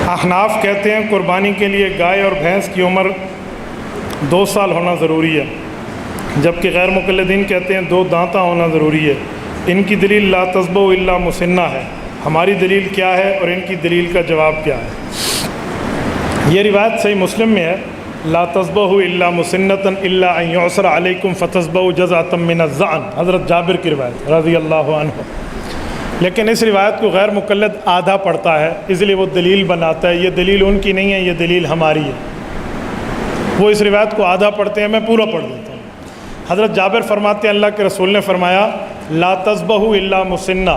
احناف کہتے ہیں قربانی کے لیے گائے اور بھینس کی عمر 2 سال ہونا ضروری ہے، جبکہ غیر مقلدین کہتے ہیں 2 دانتہ ہونا ضروری ہے۔ ان کی دلیل لا تذبحوا الا مسنہ ہے۔ ہماری دلیل کیا ہے اور ان کی دلیل کا جواب کیا ہے؟ یہ روایت صحیح مسلم میں ہے، لا تذبحوا الا مسنۃ الا ان یعصر علیکم فتذبحوا جزعۃ من الظأن، حضرت جابر کی روایت رضی اللہ عنہ۔ لیکن اس روایت کو غیر مقلد آدھا پڑھتا ہے، اس لیے وہ دلیل بناتا ہے۔ یہ دلیل ان کی نہیں ہے، یہ دلیل ہماری ہے۔ وہ اس روایت کو آدھا پڑھتے ہیں، میں پورا پڑھ دیتا ہوں۔ حضرت جابر فرماتے ہیں اللہ کے رسول نے فرمایا لا تذبحوا الا مسنہ،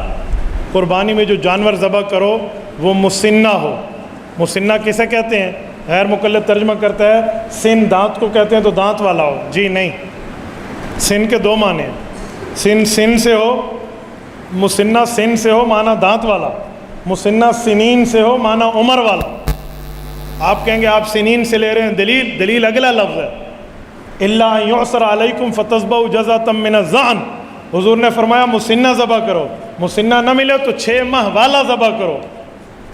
قربانی میں جو جانور ذبح کرو وہ مسنہ ہو۔ مسنہ کسے کہتے ہیں؟ غیر مقلد ترجمہ کرتا ہے سن دانت کو کہتے ہیں، تو دانت والا ہو۔ جی نہیں، سن کے 2 معنی ہیں۔ سن سے ہو، مسنہ سن سے ہو معنی دانت والا، مسنہ سنین سے ہو معنی عمر والا۔ آپ کہیں گے آپ سنین سے لے رہے ہیں، دلیل اگلا لفظ ہے الا ان یعصر علیکم فتذبحوا جزعۃ من الظأن۔ حضور نے فرمایا مسنہ ذبح کرو، مسنہ نہ ملے تو 6 ماہ والا ذبح کرو۔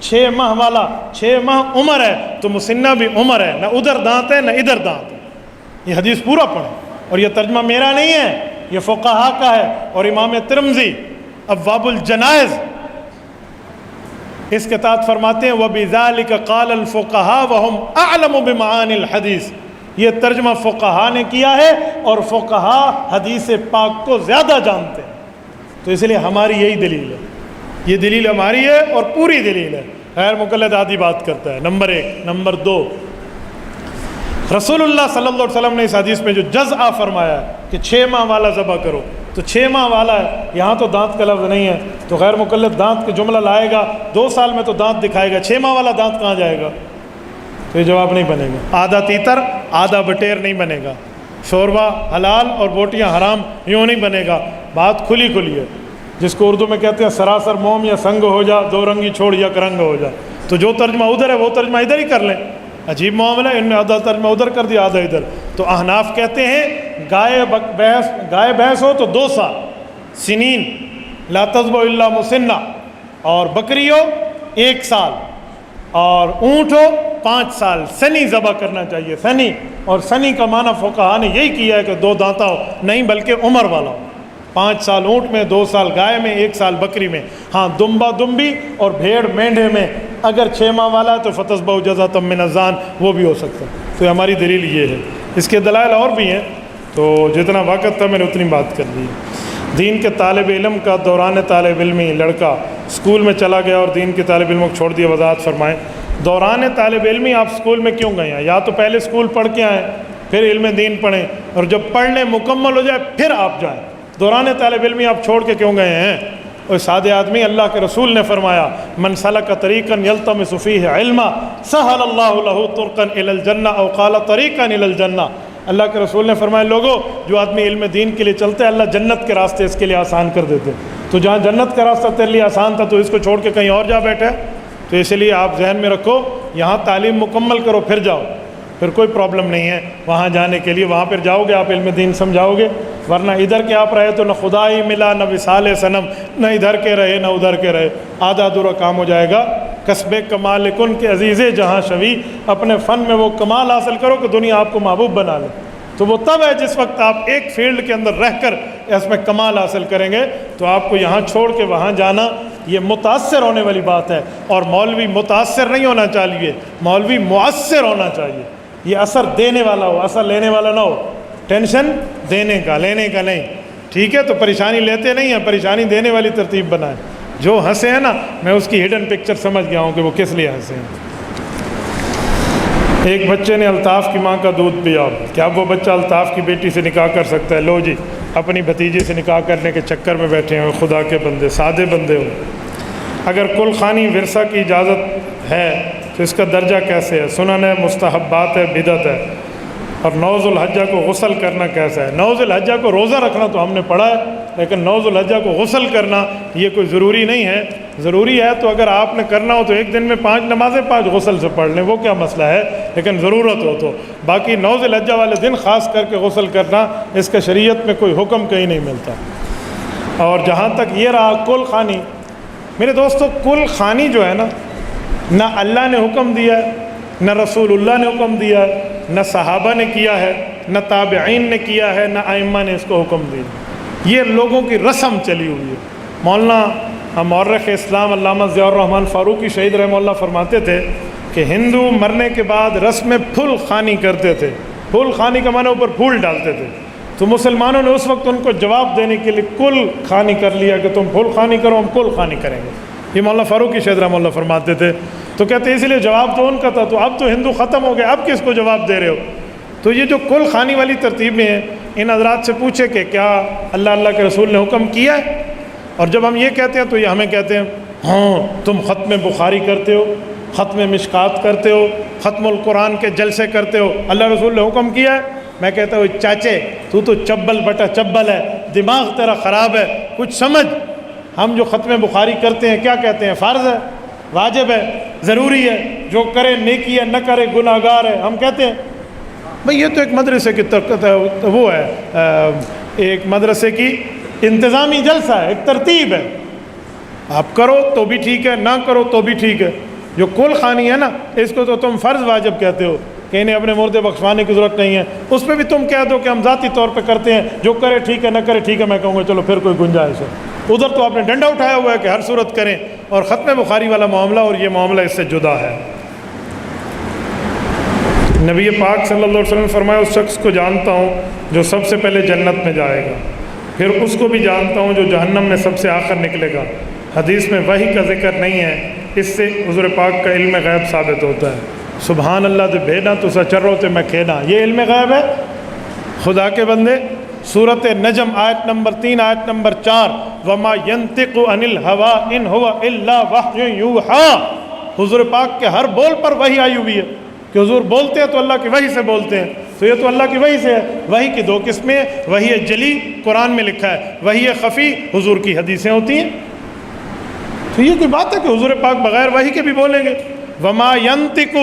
6 ماہ والا، 6 ماہ عمر ہے تو مسنہ بھی عمر ہے، نہ ادھر دانت ہے نہ ادھر دانت ہے۔ یہ حدیث پورا پڑھیں، اور یہ ترجمہ میرا نہیں ہے، یہ فقہا کا ہے، اور امام ترمذی ابواب الجنائز اس کے تحت فرماتے ہیں وَبِذَلِكَ قَالَ الْفُقَهَاءُ وَهُمْ أَعْلَمُ بِمَعَانِ الْحَدِيثِ۔ یہ ترجمہ فقہا نے کیا ہے، اور فقہا حدیث پاک کو زیادہ جانتے ہیں، تو اس لیے ہماری یہی دلیل ہے۔ یہ دلیل ہماری ہے اور پوری دلیل ہے، غیر مقلد آدھی بات کرتا ہے۔ نمبر 1۔ نمبر 2، رسول اللہ صلی اللہ علیہ وسلم نے اس حدیث میں جو جزع فرمایا ہے کہ 6 ماہ والا ذبح کرو، تو 6 ماہ والا ہے، یہاں تو دانت کا لفظ نہیں ہے، تو غیر مقلد دانت کا جملہ لائے گا، 2 سال میں تو دانت دکھائے گا، 6 ماہ والا دانت کہاں جائے گا؟ تو یہ جواب نہیں بنے گا۔ آدھا تیتر آدھا بٹیر نہیں بنے گا، شوربہ حلال اور بوٹیاں حرام یوں نہیں بنے گا۔ بات کھلی ہے، جس کو اردو میں کہتے ہیں سراسر موم یا سنگ ہو جا، 2 رنگی چھوڑ یا کرنگ ہو جا، تو جو ترجمہ ادھر ہے وہ ترجمہ ادھر ہی کر لیں۔ عجیب معاملہ ہے، ان نے آدھا ترجمہ ادھر کر دیا آدھا ادھر۔ تو احناف کہتے ہیں گائے بھینس ہو تو 2 سال سنین لا تذبحوا الا مسنہ، اور بکری ہو 1 سال، اور اونٹ ہو 5 سال سنی ذبح کرنا چاہیے۔ سنی، اور سنی کا معنی فقہا نے یہی کیا ہے کہ 2 دانتہ ہو، نہیں بلکہ عمر والا ہو۔ 5 سال اونٹ میں، 2 سال گائے میں، 1 سال بکری میں۔ ہاں دمبا دمبی اور بھیڑ مینڈھے میں اگر 6 ماہ والا ہے تو فتذبحوا جزعۃ من الظأن، وہ بھی ہو سکتا ہے۔ تو ہماری دلیل یہ ہے۔ اس کے دلائل اور بھی ہیں، تو جتنا وقت تھا میں نے اتنی بات کر دی۔ دین کے طالب علم کا دوران طالب علمی لڑکا اسکول میں چلا گیا اور دین کے طالب علموں کو چھوڑ دیا، وضاحت فرمائیں۔ دوران طالب علمی آپ اسکول میں کیوں گئے ہیں؟ یا تو پہلے اسکول پڑھ کے آئیں، پھر علم دین پڑھیں، اور جب پڑھنے مکمل ہو جائے پھر آپ جائیں۔ دوران طالب علمی آپ چھوڑ کے کیوں گئے ہیں؟ اور سادے آدمی، اللہ کے رسول نے فرمایا من سلک طریقا یلتمس فیہ علما سہل اللہ لہ طرقا الی الجنہ، او قال طریقا الی الجنہ۔ اللہ کے رسول نے فرمایا لوگوں، جو آدمی علم دین کے لیے چلتے ہیں اللہ جنت کے راستے اس کے لیے آسان کر دیتے۔ تو جہاں جنت کا راستہ تیرے لیے آسان تھا تو اس کو چھوڑ کے کہیں اور جا بیٹھے، تو اس لیے آپ ذہن میں رکھو یہاں تعلیم مکمل کرو پھر جاؤ، پھر کوئی پرابلم نہیں ہے وہاں جانے کے لیے۔ وہاں پھر جاؤ گے آپ علم دین سمجھاؤ گے، ورنہ ادھر کے آپ رہے تو نہ خدا ہی ملا نہ وصال صنم، نہ ادھر کے رہے نہ ادھر کے رہے، آدھا ادھورا کام ہو جائے گا۔ کسب کمال کن کے عزیز جہاں شوی، اپنے فن میں وہ کمال حاصل کرو کہ دنیا آپ کو محبوب بنا لے۔ تو وہ تب ہے جس وقت آپ ایک فیلڈ کے اندر رہ کر اس میں کمال حاصل کریں گے۔ تو آپ کو یہاں چھوڑ کے وہاں جانا یہ متاثر ہونے والی بات ہے، اور مولوی متاثر نہیں ہونا چاہیے، مولوی مؤثر ہونا چاہیے۔ یہ اثر دینے والا ہو، اثر لینے والا نہ ہو، ٹینشن دینے کا لینے کا نہیں، ٹھیک ہے؟ تو پریشانی لیتے نہیں ہیں، پریشانی دینے والی ترتیب بنائیں۔ جو ہنسے ہیں نا، میں اس کی ہڈن پکچر سمجھ گیا ہوں کہ وہ کس لیے ہنسے ہیں۔ ایک بچے نے الطاف کی ماں کا دودھ پیا، کیا وہ بچہ الطاف کی بیٹی سے نکاح کر سکتا ہے؟ لو جی، اپنی بھتیجی سے نکاح کرنے کے چکر میں بیٹھے ہیں خدا کے بندے، سادے بندے ہو۔ اگر کل خوانی ورثہ کی اجازت ہے تو اس کا درجہ کیسے ہے؟ سنن ہے، مستحبات ہے، بدعت ہے؟ اور 9 ذو الحجہ کو غسل کرنا کیسا ہے؟ 9 ذو الحجہ کو روزہ رکھنا تو ہم نے پڑھا ہے، لیکن 9 ذو الحجہ کو غسل کرنا یہ کوئی ضروری نہیں ہے۔ ضروری ہے تو اگر آپ نے کرنا ہو تو ایک دن میں 5 نمازیں 5 غسل سے پڑھ لیں، وہ کیا مسئلہ ہے، لیکن ضرورت ہو تو۔ باقی 9 ذو الحجہ والے دن خاص کر کے غسل کرنا اس کا شریعت میں کوئی حکم کہیں نہیں ملتا۔ اور جہاں تک یہ رہا کل خوانی، میرے دوستو کل خوانی جو ہے نا، نہ اللہ نے حکم دیا ہے، نہ رسول اللہ نے حکم دیا ہے، نہ صحابہ نے کیا ہے، نہ تابعین نے کیا ہے، نہ ائمہ نے اس کو حکم دیا۔ یہ لوگوں کی رسم چلی ہوئی ہے۔ مولانا مورخ اسلام علامہ ضیاء الرحمن فاروقی شہید رحمہ اللہ فرماتے تھے کہ ہندو مرنے کے بعد رسم پھول خوانی کرتے تھے۔ پھول خوانی کا معنی اوپر پھول ڈالتے تھے، تو مسلمانوں نے اس وقت ان کو جواب دینے کے لیے کل خوانی کر لیا کہ تم پھول خوانی کرو، ہم کل خوانی کریں گے۔ یہ مولانا فاروقی شہید رحمہ اللہ فرماتے تھے۔ تو کہتے ہیں اس لیے جواب تو ان کا تھا، تو اب تو ہندو ختم ہو گئے، اب کس کو جواب دے رہے ہو؟ تو یہ جو کل خوانی والی ترتیبیں ہیں، ان حضرات سے پوچھے کہ کیا اللہ کے رسول نے حکم کیا ہے؟ اور جب ہم یہ کہتے ہیں تو یہ ہمیں کہتے ہیں ہاں تم ختم بخاری کرتے ہو، ختم مشکات کرتے ہو، ختم القرآن کے جلسے کرتے ہو، اللہ رسول نے حکم کیا ہے؟ میں کہتا ہوں چاچے تو چبل بٹا چبل ہے، دماغ تیرا خراب ہے، کچھ سمجھ۔ ہم جو ختم بخاری کرتے ہیں کیا کہتے ہیں؟ فرض ہے، واجب ہے، ضروری ہے، جو کرے نیکی ہے، نہ کرے گناہ گار ہے۔ ہم کہتے ہیں بھئی یہ تو ایک مدرسے کی وہ ہے، ایک مدرسے کی انتظامی جلسہ ہے، ایک ترتیب ہے، آپ کرو تو بھی ٹھیک ہے، نہ کرو تو بھی ٹھیک ہے۔ جو کل خوانی ہے نا، اس کو تو تم فرض واجب کہتے ہو کہ انہیں اپنے مردے بخشوانے کی ضرورت نہیں ہے، اس پہ بھی تم کہہ دو کہ ہم ذاتی طور پہ کرتے ہیں، جو کرے ٹھیک ہے، نہ کرے ٹھیک ہے۔ میں کہوں گا چلو پھر کوئی گنجائش ہے۔ ادھر تو آپ نے ڈنڈا اٹھایا ہوا ہے کہ ہر صورت کریں، اور ختم بخاری والا معاملہ اور یہ معاملہ اس سے جدا ہے۔ نبی پاک صلی اللہ علیہ وسلم نے فرمایا اس شخص کو جانتا ہوں جو سب سے پہلے جنت میں جائے گا، پھر اس کو بھی جانتا ہوں جو جہنم میں سب سے آخر نکلے گا۔ حدیث میں وحی کا ذکر نہیں ہے، اس سے حضور پاک کا علم غیب ثابت ہوتا ہے۔ سبحان اللہ تو بھینا تو سچرو تے میں کھینا، یہ علم غیب ہے۔ خدا کے بندے، سورۃ نجم آیت نمبر 3 آیت نمبر 4 وما ينطق عن الهوى ان هو الا وحی یوحی، حضور پاک کے ہر بول پر وحی آئی ہوئی ہے کہ حضور بولتے ہیں تو اللہ کی وحی سے بولتے ہیں، تو یہ تو اللہ کی وحی سے ہے۔ وحی کی دو قسمیں، وحی جلی قرآن میں لکھا ہے، وحی خفی حضور کی حدیثیں ہوتی ہیں۔ تو یہ کوئی بات ہے کہ حضور پاک بغیر وحی کے بھی بولیں گے؟ وما ینطق،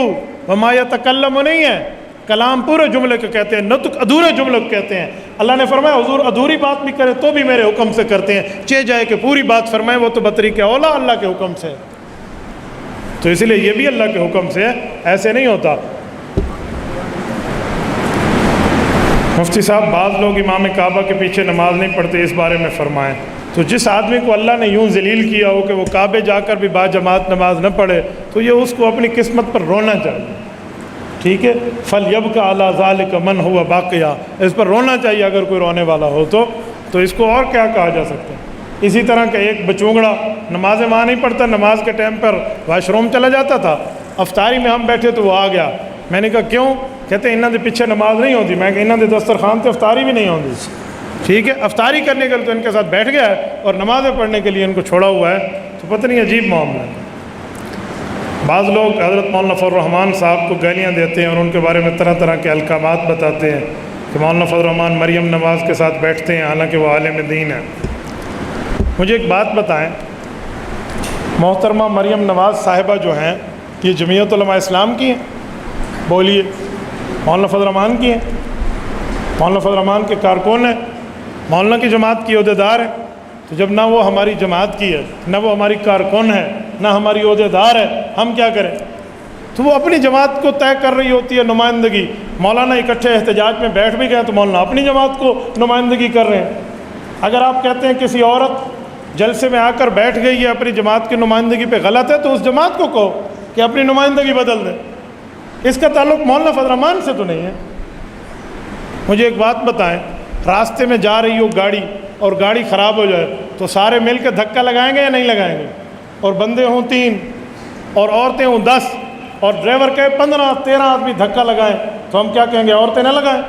وما یتکلم نہیں ہے، کلام پورے جملے کو کہتے ہیں، نطق ادھورے جملے کو کہتے ہیں۔ اللہ نے فرمایا حضور ادھوری بات بھی کرے تو بھی میرے حکم سے کرتے ہیں، چہ جائے کہ پوری بات فرمائے وہ تو بطریق اولا اللہ کے حکم سے ہے۔ تو اس لیے یہ بھی اللہ کے حکم سے ہے، ایسے نہیں ہوتا۔ مفتی صاحب بعض لوگ امام کعبہ کے پیچھے نماز نہیں پڑھتے، اس بارے میں فرمائیں۔ تو جس آدمی کو اللہ نے یوں ذلیل کیا ہو کہ وہ کعبے جا کر بھی با جماعت نماز نہ پڑھے، تو یہ اس کو اپنی قسمت پر رونا چاہیے، ٹھیک ہے؟ فَلْيَبْكَ عَلَىٰ ذَلِكَ مَنْ هُوَ بَاقِيًا، اس پر رونا چاہیے اگر کوئی رونے والا ہو تو اس کو اور کیا کہا جا سکتا ہے؟ اسی طرح کہ ایک بچونگڑا نمازیں وہاں نہیں پڑھتا، نماز کے ٹائم پر واش روم چلا جاتا تھا، افطاری میں ہم بیٹھے تو وہ آ گیا، میں نے کہا کیوں؟ کہتے ہیں انہوں نے پیچھے نماز نہیں ہوتی۔ میں کہ انہوں نے دسترخوان تے افطاری بھی نہیں ہوتی، ٹھیک ہے؟ افطاری کرنے کے لیے تو ان کے ساتھ بیٹھ گیا ہے اور نمازیں پڑھنے کے لیے ان کو چھوڑا ہوا ہے، تو پتہ نہیں عجیب معاملہ ہے۔ بعض لوگ حضرت مولانا فضل الرحمان صاحب کو گالیاں دیتے ہیں اور ان کے بارے میں طرح طرح کے القابات بتاتے ہیں کہ مولانا فضل الرحمان مریم نواز کے ساتھ بیٹھتے ہیں، حالانکہ وہ عالم دین ہے۔ مجھے ایک بات بتائیں، محترمہ مریم نواز صاحبہ جو ہیں یہ جمعیت علماء اسلام کی ہیں؟ بولیے، مولانا فضل الرحمان کی ہیں؟ مولانا فضل الرحمان کے کارکن ہیں، مولانا کی جماعت کی عہدیدار ہیں۔ تو جب نہ وہ ہماری جماعت کی ہے، نہ وہ ہماری کارکن ہے، نہ ہماری عہدیدار ہے، ہم کیا کریں؟ تو وہ اپنی جماعت کو طے کر رہی ہوتی ہے نمائندگی۔ مولانا اکٹھے احتجاج میں بیٹھ بھی گئے تو مولانا اپنی جماعت کو نمائندگی کر رہے ہیں۔ اگر آپ کہتے ہیں کسی عورت جلسے میں آ کر بیٹھ گئی ہے اپنی جماعت کی نمائندگی پہ غلط ہے، تو اس جماعت کو کہو کہ اپنی نمائندگی بدل دیں، اس کا تعلق مولانا فضل الرحمان سے تو نہیں ہے۔ مجھے ایک بات بتائیں، راستے میں جا رہی ہو گاڑی اور گاڑی خراب ہو جائے تو سارے مل کے دھکا لگائیں گے یا نہیں لگائیں گے؟ اور بندے ہوں 3 اور عورتیں ہوں 10 اور ڈرائیور کہے 15-13 آدمی دھکا لگائیں، تو ہم کیا کہیں گے؟ عورتیں نہ لگائیں،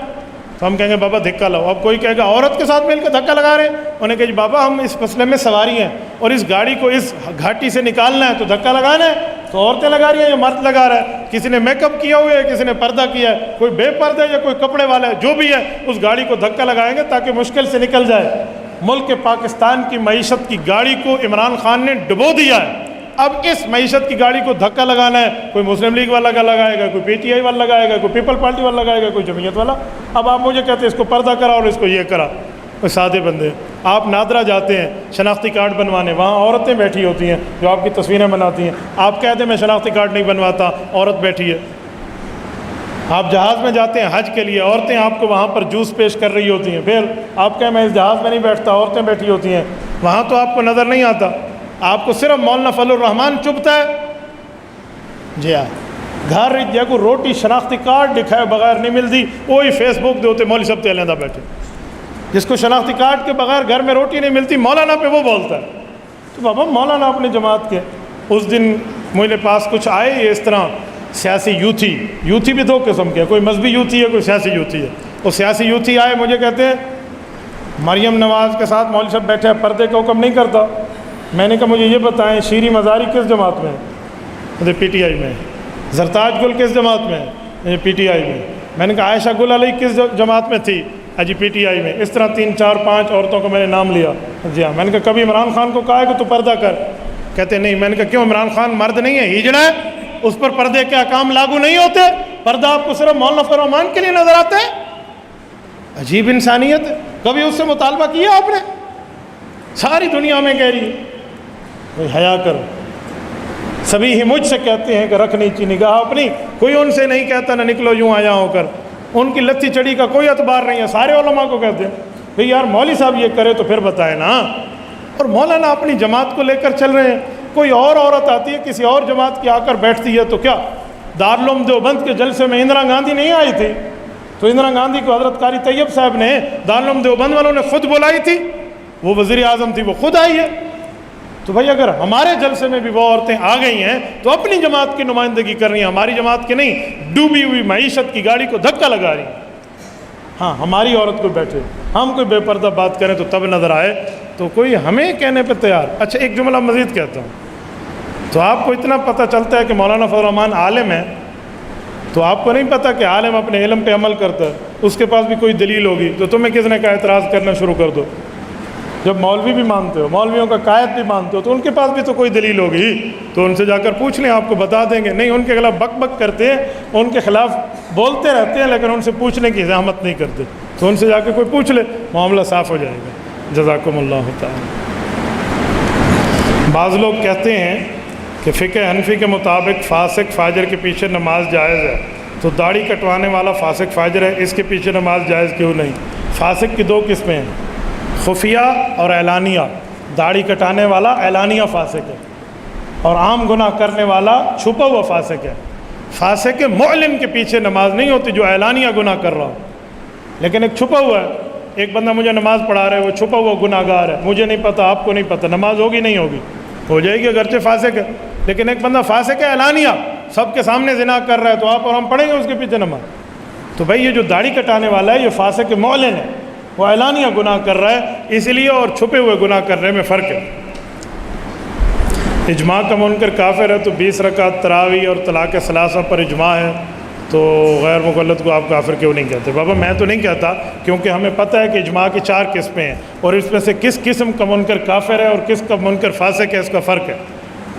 تو ہم کہیں گے بابا دھکا لاؤ۔ اب کوئی کہے گا عورت کے ساتھ مل کے دھکا لگا رہے ہیں، انہیں کہا جی بابا ہم اس مسئلے میں سواری ہیں اور اس گاڑی کو اس گھاٹی سے نکالنا ہے تو دھکا لگانا ہے، تو عورتیں لگا رہی ہیں یا مرد لگا رہا ہے؟ کسی نے میک اپ کیا ہوا ہے، کسی نے پردہ کیا ہے، کوئی بے پردہ ہے یا کوئی کپڑے والا ہے، جو بھی ہے اس گاڑی کو دھکا لگائیں گے تاکہ مشکل سے نکل جائے۔ ملک پاکستان کی معیشت کی گاڑی کو عمران خان نے ڈبو دیا ہے، اب اس معیشت کی گاڑی کو دھکا لگانا ہے، کوئی مسلم لیگ والا لگائے گا، کوئی پی ٹی آئی والا لگائے گا، کوئی پیپل پارٹی والا لگائے گا، کوئی جمعیت والا۔ اب آپ مجھے کہتے ہیں اس کو پردہ کرا اور اس کو یہ کرا، کوئی سادے بندے. آپ نادرا جاتے ہیں شناختی کارڈ بنوانے, وہاں عورتیں بیٹھی ہوتی ہیں جو آپ کی تصویریں بناتی ہیں. آپ کہتے ہیں میں شناختی کارڈ نہیں بنواتا, عورت بیٹھی ہے. آپ جہاز میں جاتے ہیں حج کے لیے, عورتیں آپ کو وہاں پر جوس پیش کر رہی ہوتی ہیں, پھر آپ کہیں میں اس جہاز میں نہیں بیٹھتا, عورتیں بیٹھی ہوتی ہیں, وہاں تو آپ کو نظر نہیں آتا. آپ کو صرف مولانا فضل الرحمان چبھتا ہے. جی ہاں, گھر کو روٹی شناختی کارڈ دکھائے بغیر نہیں ملتی, وہی فیس بک دے ہوتے مولوی صاحب تے علیحدہ بیٹھے. جس کو شناختی کارڈ کے بغیر گھر میں روٹی نہیں ملتی, مولانا پہ وہ بولتا ہے. تو بابا مولانا اپنی جماعت کے. اس دن میرے پاس کچھ آئے یہ اس طرح سیاسی یوتھی بھی دو قسم کے, کوئی مذہبی یوتھی ہے, کوئی سیاسی یوتھی ہے. وہ سیاسی یوتھی آئے, مجھے کہتے ہیں مریم نواز کے ساتھ مولوی صاحب بیٹھے, پردے کا حکم نہیں کرتا. میں نے کہا مجھے یہ بتائیں شیریں مزاری کس جماعت میں ہے؟ پی ٹی آئی میں. زرتاج گل کس جماعت میں ہے؟ پی ٹی آئی میں. میں نے کہا عائشہ گل علیہ کس جماعت میں تھی؟ جی پی ٹی آئی میں. اس طرح 3 4 5 عورتوں کو میں نے نام لیا. جی ہاں. میں نے کہا کبھی عمران خان کو کہا ہے کہ تو پردہ کر؟ کہتے نہیں. میں نے کہا کیوں, عمران خان مرد نہیں ہے, ہجڑا ہے, اس پر پردے کے احکام لاگو نہیں ہوتے؟ پردہ آپ کو صرف مولانا فضل الرحمان کے لیے نظر آتا ہے؟ عجیب انسانیت ہے. کبھی اس سے مطالبہ کیا آپ نے؟ ساری دنیا میں کہہ رہی ہے بھائی حیا کرو. سبھی ہی مجھ سے کہتے ہیں کہ رکھنی چاہیے نگاہ اپنی, کوئی ان سے نہیں کہتا نہ نکلو یوں آیا ہو کر. ان کی لتی چڑی کا کوئی اعتبار نہیں ہے. سارے علماء کو کہتے ہیں بھئی یار مولوی صاحب یہ کرے تو پھر بتائے نا. اور مولانا اپنی جماعت کو لے کر چل رہے ہیں. کوئی اور عورت آتی ہے کسی اور جماعت کی, آ کر بیٹھتی ہے تو کیا دارالعلوم دیوبند کے جلسے میں اندرا گاندھی نہیں آئی تھی؟ تو اندرا گاندھی کو حضرت قاری طیب صاحب نے دارالعلوم دیوبند والوں نے خود بلائی تھی. وہ وزیر اعظم تھی, وہ خود آئی ہے. تو بھائی اگر ہمارے جلسے میں بھی وہ عورتیں آ گئی ہیں تو اپنی جماعت کی نمائندگی کر رہی ہیں, ہماری جماعت کی نہیں. ڈوبی ہوئی معیشت کی گاڑی کو دھکا لگا رہی ہیں. ہاں ہماری عورت کو بیٹھے, ہم کوئی بے پردہ بات کریں تو تب نظر آئے تو کوئی ہمیں کہنے پہ تیار. اچھا ایک جملہ مزید کہتا ہوں. تو آپ کو اتنا پتہ چلتا ہے کہ مولانا فضل الرحمان عالم ہے, تو آپ کو نہیں پتہ کہ عالم اپنے علم پہ عمل کرتا ہے, اس کے پاس بھی کوئی دلیل ہوگی. تو تمہیں کس نے کہا اعتراض کرنا شروع کر دو؟ جب مولوی بھی مانتے ہو, مولویوں کا قائد بھی مانتے ہو, تو ان کے پاس بھی تو کوئی دلیل ہوگی. تو ان سے جا کر پوچھ لیں, آپ کو بتا دیں گے. نہیں, ان کے خلاف بک بک کرتے ہیں, ان کے خلاف بولتے رہتے ہیں, لیکن ان سے پوچھنے کی زحمت نہیں کرتے. تو ان سے جا کے کوئی پوچھ لے, معاملہ صاف ہو جائے گا. جزاکم اللہ تعالی. بعض لوگ کہتے ہیں کہ فقہ حنفی کے مطابق فاسق فاجر کے پیچھے نماز جائز ہے, تو داڑھی کٹوانے والا فاسق فاجر ہے, اس کے پیچھے نماز جائز کیوں نہیں؟ فاسق کی 2 قسمیں ہیں, خفیہ اور اعلانیہ. داڑھی کٹانے والا اعلانیہ فاسق ہے, اور عام گناہ کرنے والا چھپا ہوا فاسق ہے. فاسق معلن کے پیچھے نماز نہیں ہوتی جو اعلانیہ گناہ کر رہا ہو, لیکن ایک چھپا ہوا ہے. ایک بندہ مجھے نماز پڑھا رہا ہے, وہ چھپا ہوا گناہ گار ہے, مجھے نہیں پتہ, آپ کو نہیں پتہ, نماز ہوگی نہیں ہوگی؟ ہو جائے گی اگرچہ فاسق ہے. لیکن ایک بندہ فاسق ہے اعلانیہ, سب کے سامنے زنا کر رہا ہے, تو آپ اور ہم پڑھیں گے اس کے پیچھے نماز؟ تو بھائی یہ جو داڑھی کٹانے والا ہے یہ فاسق معلن ہے, وہ اعلانیہ گناہ کر رہا ہے, اس لیے, اور چھپے ہوئے گناہ کرنے میں فرق ہے. اجماع کا منکر کافر ہے, تو 20 رکعت تراویح اور طلاق ثلاثہ پر اجماع ہے, تو غیر مقلد کو آپ کافر کیوں نہیں کہتے؟ بابا میں تو نہیں کہتا, کیونکہ ہمیں پتہ ہے کہ اجماع کی 4 قسمیں ہیں, اور اس میں سے کس قسم کا منکر کافر ہے اور کس کا منکر فاسق ہے, اس کا فرق ہے.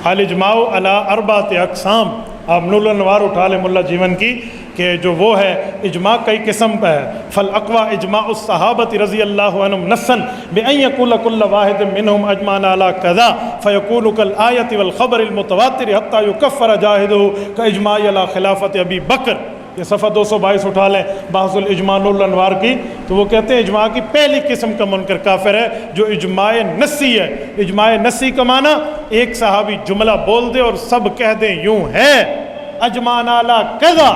الاجماع علی 4 اقسام. آپ نور الانوار اٹھا لیں ملا جیون کی, کہ جو وہ ہے اجماع کئی قسم پہ ہے. فالاقوى اجماع الصحابۃ رضی اللہ عنہم نصا بان یقول کل واحد منہم اجمعنا علی کذا فیکون کالآیۃ والخبر المتواتر حتی یکفر جاہدہ کاجماع علی خلافت ابی بکر. یہ صفحہ 222 اٹھا لیں بحث الاجماع نور الانوار کی. تو وہ کہتے ہیں اجماع کی پہلی قسم کا منکر کافر ہے جو اجماع نصی ہے. اجماع نصی کا معنی ایک صحابی جملہ بول دے اور سب کہہ دیں یوں ہے اجمعنا علی کذا,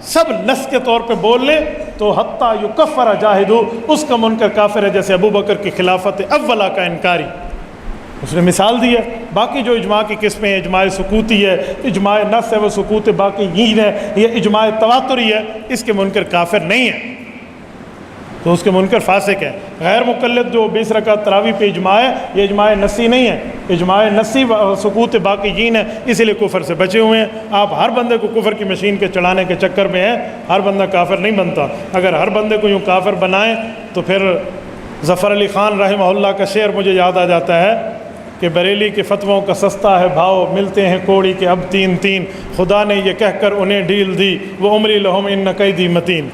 سب نص کے طور پہ بول لے, تو حتی یکفر جاہدو, اس کا منکر کافر ہے. جیسے ابو بکر کی خلافت اولا کا انکاری, اس نے مثال دی ہے. باقی جو اجماع کی قسمیں, اجماع سکوتی ہے, اجماع نص ہے وہ سکوت باقی یین ہے, یہ اجماع تواتری ہے, اس کے منکر کافر نہیں ہے, تو اس کے منکر فاسق ہے. غیر مقلد جو 20 رکعت تراویح پہ اجماع ہے, یہ اجماع نصی نہیں ہے, اجماع نصی سکوت باقی یین ہے, اسی لیے کفر سے بچے ہوئے ہیں. آپ ہر بندے کو کفر کی مشین کے چڑھانے کے چکر میں ہیں, ہر بندہ کافر نہیں بنتا. اگر ہر بندے کو یوں کافر بنائیں تو پھر ظفر علی خان رحمہ اللہ کا شعر مجھے یاد آ جاتا ہے کہ بریلی کے فتووں کا سستا ہے بھاؤ, ملتے ہیں کوڑی کے اب 3 خدا نے یہ کہہ کر انہیں ڈھیل دی, وہ عمری لہم ان قیدی متین.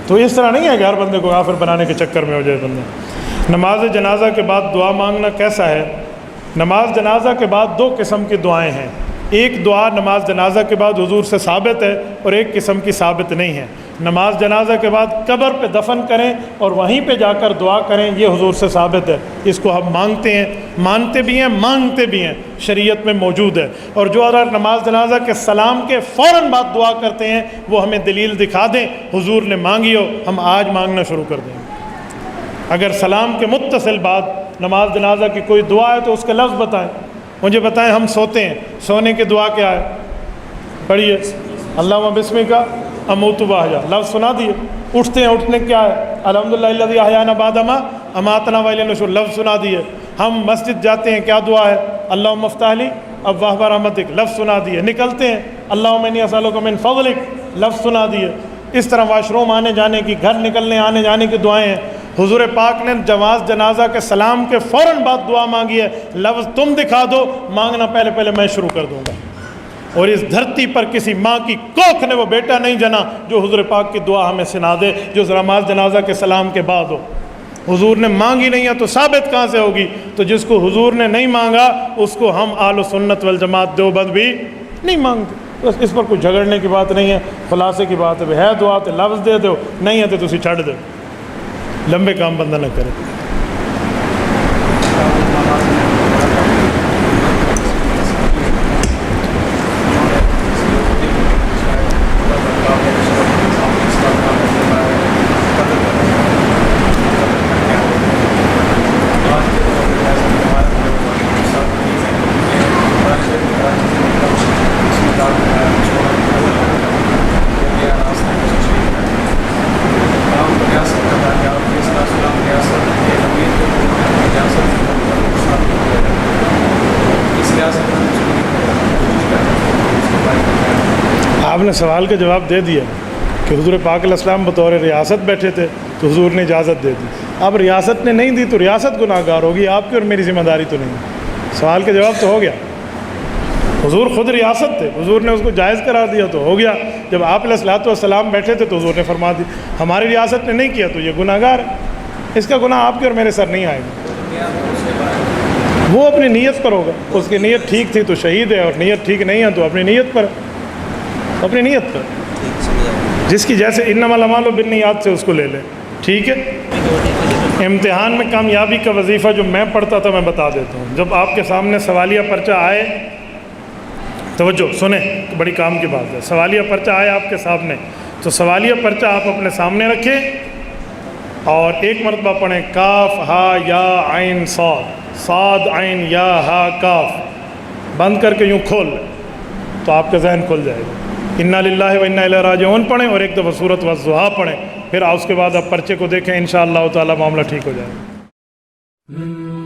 تو اس طرح نہیں ہے کہ ہر بندے کو کافر بنانے کے چکر میں ہو جائے بندہ. نماز جنازہ کے بعد دعا مانگنا کیسا ہے؟ نماز جنازہ کے بعد دو قسم کی دعائیں ہیں. ایک دعا نماز جنازہ کے بعد حضور سے ثابت ہے اور ایک قسم کی ثابت نہیں ہے. نماز جنازہ کے بعد قبر پہ دفن کریں اور وہیں پہ جا کر دعا کریں، یہ حضور سے ثابت ہے. اس کو ہم مانگتے ہیں، مانتے بھی ہیں، مانگتے بھی ہیں، شریعت میں موجود ہے. اور جو اگر نماز جنازہ کے سلام کے فوراً بعد دعا کرتے ہیں وہ ہمیں دلیل دکھا دیں حضور نے مانگی ہو، ہم آج مانگنا شروع کر دیں. اگر سلام کے متصل بعد نماز جنازہ کی کوئی دعا ہے تو اس کے لفظ بتائیں. مجھے بتائیں، ہم سوتے ہیں، سونے کی دعا کیا ہے؟ پڑھیے اللہم بسمک اموت و احیا، لفظ سنا دیے. اٹھتے ہیں، اٹھنے کیا ہے؟ الحمدللہ الذی احیانا بعد ما اماتنا والیہ النشور، لفظ سنا دیے. ہم مسجد جاتے ہیں، کیا دعا ہے؟ اللہم افتح لی ابواب رحمتک، لفظ سنا دیے. نکلتے ہیں، اللہم انی اسألک من فضلک، لفظ سنا دیے. اس طرح واش روم آنے جانے کی، گھر نکلنے آنے جانے کی دعائیں ہیں. حضور پاک نے نماز جنازہ کے سلام کے فوراً بعد دعا مانگی ہے. لفظ تم دکھا دو، مانگنا پہلے پہلے میں شروع کر دوں گا. اور اس دھرتی پر کسی ماں کی کوکھ نے وہ بیٹا نہیں جنا جو حضور پاک کی دعا ہمیں سنا دے جو نماز جنازہ کے سلام کے بعد ہو. حضور نے مانگی نہیں ہے تو ثابت کہاں سے ہوگی؟ تو جس کو حضور نے نہیں مانگا اس کو ہم اہل سنت والجماعت دیوبند بھی نہیں مانگتے. بس اس پر کوئی جھگڑنے کی بات نہیں ہے، خلاصے کی بات ہے. دعا تو لفظ دے دو، نہیں ہے تو تسی چھڑ دو، لمبے کام بندہ نہ کرے. آپ نے سوال کا جواب دے دیا کہ حضور پاک علیہ السلام بطور ریاست بیٹھے تھے تو حضور نے اجازت دے دی. اب ریاست نے نہیں دی تو ریاست گناہ گار ہوگی، آپ کی اور میری ذمہ داری تو نہیں. سوال کا جواب تو ہو گیا. حضور خود ریاست تھے، حضور نے اس کو جائز قرار دیا تو ہو گیا. جب آپ علیہ الصلوۃ والسلام بیٹھے تھے تو حضور نے فرما دی. ہماری ریاست نے نہیں کیا تو یہ گناہ گار ہے. اس کا گناہ آپ کے اور میرے سر نہیں آئے گا. وہ اپنی نیت پر ہوگا. اس کی نیت ٹھیک تھی تو شہید ہے، اور نیت ٹھیک نہیں ہے تو اپنی نیت پر، اپنی نیت پر. جس کی جیسے انما الاعمال بالنیات سے اس کو لے لیں. ٹھیک ہے. امتحان میں کامیابی کا وظیفہ جو میں پڑھتا تھا میں بتا دیتا ہوں. جب آپ کے سامنے سوالیہ پرچہ آئے، توجہ سنیں، بڑی کام کی بات ہے. سوالیہ پرچہ آئے آپ کے سامنے تو سوالیہ پرچہ آپ اپنے سامنے رکھیں اور ایک مرتبہ پڑھیں کاف ہا یا عین صاد، صاد عین یا ہا کاف، بند کر کے یوں کھول لیں تو آپ کا ذہن کھل جائے گا. انا للہ و انا الیہ راجعون پڑھیں اور ایک دفعہ سورۃ والضحیٰ پڑھیں. پھر اس کے بعد آپ پرچے کو دیکھیں، انشاءاللہ تعالی معاملہ ٹھیک ہو جائے گا.